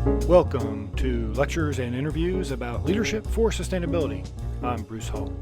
Welcome to lectures and interviews about leadership for sustainability. I'm Bruce Hull.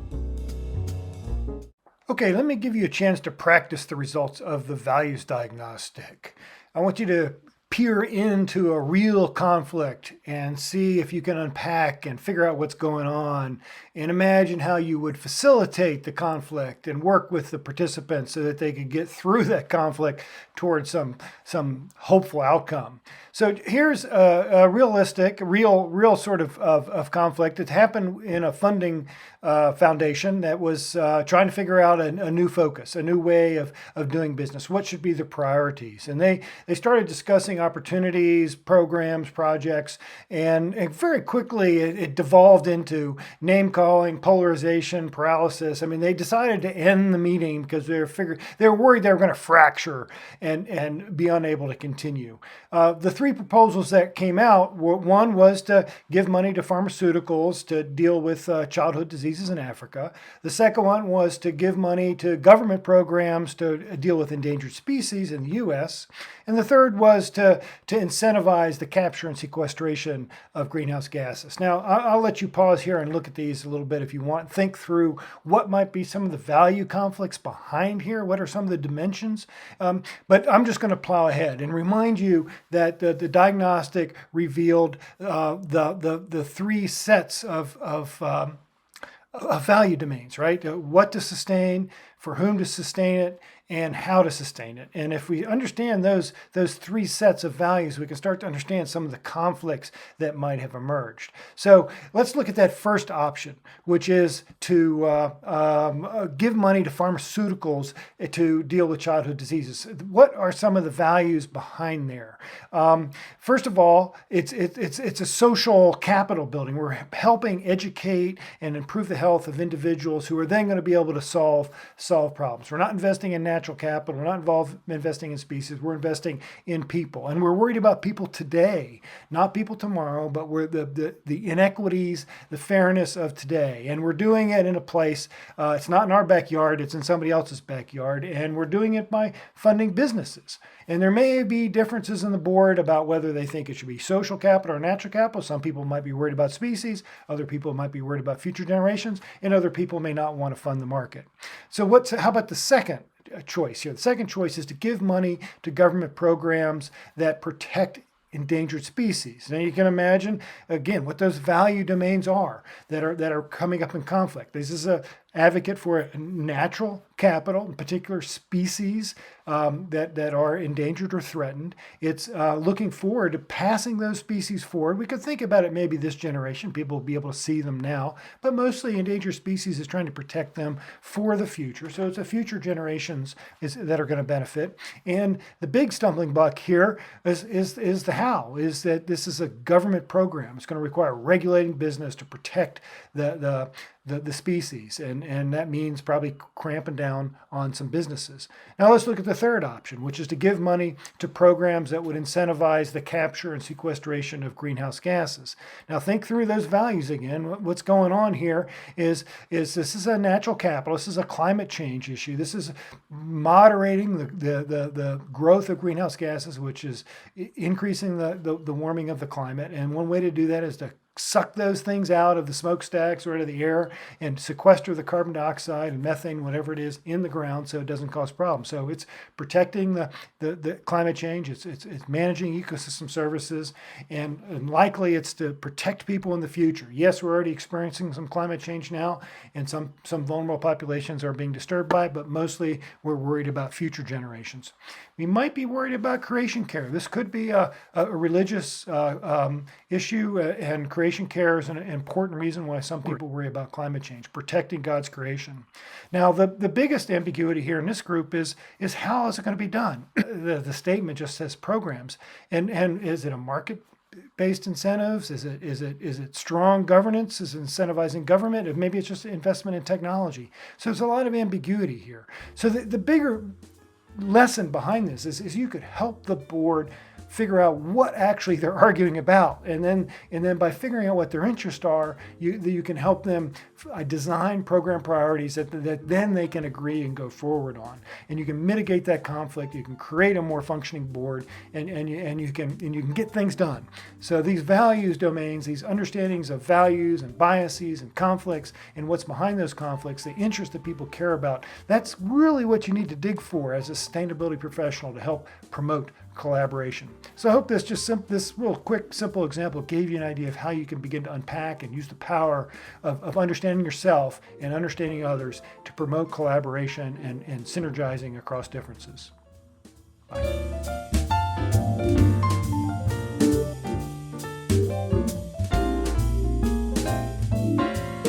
Okay, let me give you a chance to practice the results of the values diagnostic. I want you to peer into a real conflict and see if you can unpack and figure out what's going on and imagine how you would facilitate the conflict and work with the participants so that they could get through that conflict towards some hopeful outcome. So here's a realistic, real sort of conflict. It's happened in a funding foundation that was trying to figure out a new focus, a new way of doing business. What should be the priorities? And they started discussing opportunities, programs, projects, and very quickly it devolved into name calling, polarization, paralysis. I mean, they decided to end the meeting because they were worried they were going to fracture and be unable to continue. The three proposals that came out, one was to give money to pharmaceuticals to deal with childhood diseases in Africa. The second one was to give money to government programs to deal with endangered species in the U.S. And the third was to incentivize the capture and sequestration of greenhouse gases. Now, I'll let you pause here and look at these a little bit if you want. Think through what might be some of the value conflicts behind here. What are some of the dimensions? But I'm just going to plow ahead and remind you that the diagnostic revealed the three sets of value domains, right? What to sustain, for whom to sustain it, and how to sustain it. And if we understand those three sets of values, we can start to understand some of the conflicts that might have emerged. So let's look at that first option, which is to give money to pharmaceuticals to deal with childhood diseases. What are some of the values behind there? First of all, it's a social capital building. We're helping educate and improve the health of individuals who are then going to be able to solve problems. We're not investing in natural capital. We're not investing in species. We're investing in people. And we're worried about people today, not people tomorrow, but we're the inequities, the fairness of today. And we're doing it in a place, it's not in our backyard, it's in somebody else's backyard. And we're doing it by funding businesses. And there may be differences in the board about whether they think it should be social capital or natural capital. Some people might be worried about species. Other people might be worried about future generations. And other people may not want to fund the market. So how about the second choice here? The second choice is to give money to government programs that protect endangered species. Now you can imagine, again, what those value domains are that are coming up in conflict. This is an advocate for a natural capital, in particular species that are endangered or threatened. It's looking forward to passing those species forward. We could think about it maybe this generation. People will be able to see them now, but mostly endangered species is trying to protect them for the future. So it's the future generations that are going to benefit. And the big stumbling block here is the how, is that this is a government program. It's going to require regulating business to protect the species, and that means probably cramping down on some businesses. Now let's look at the third option, which is to give money to programs that would incentivize the capture and sequestration of greenhouse gases. Now think through those values again. What's going on here is this is a natural capital. This is a climate change issue. This is moderating the growth of greenhouse gases, which is increasing the warming of the climate. And one way to do that is to suck those things out of the smokestacks or out of the air and sequester the carbon dioxide and methane, whatever it is, in the ground so it doesn't cause problems. So it's protecting the climate change, it's managing ecosystem services, and likely it's to protect people in the future. Yes, we're already experiencing some climate change now, and some vulnerable populations are being disturbed by it, but mostly we're worried about future generations. We might be worried about creation care. This could be a religious issue, and creation care is an important reason why some people worry about climate change, protecting God's creation. Now, the biggest ambiguity here in this group is how is it going to be done? The statement just says programs, and is it a market-based incentives? Is it strong governance? Is it incentivizing government? Or maybe it's just investment in technology. So there's a lot of ambiguity here. So the bigger lesson behind this is you could help the board figure out what actually they're arguing about. And then by figuring out what their interests are, you can help them design program priorities that then they can agree and go forward on. And you can mitigate that conflict. You can create a more functioning board, and you can get things done. So these values domains, these understandings of values and biases and conflicts and what's behind those conflicts, the interests that people care about, that's really what you need to dig for as a sustainability professional to help promote collaboration. So I hope this real quick, simple example gave you an idea of how you can begin to unpack and use the power of understanding yourself and understanding others to promote collaboration and synergizing across differences. Bye.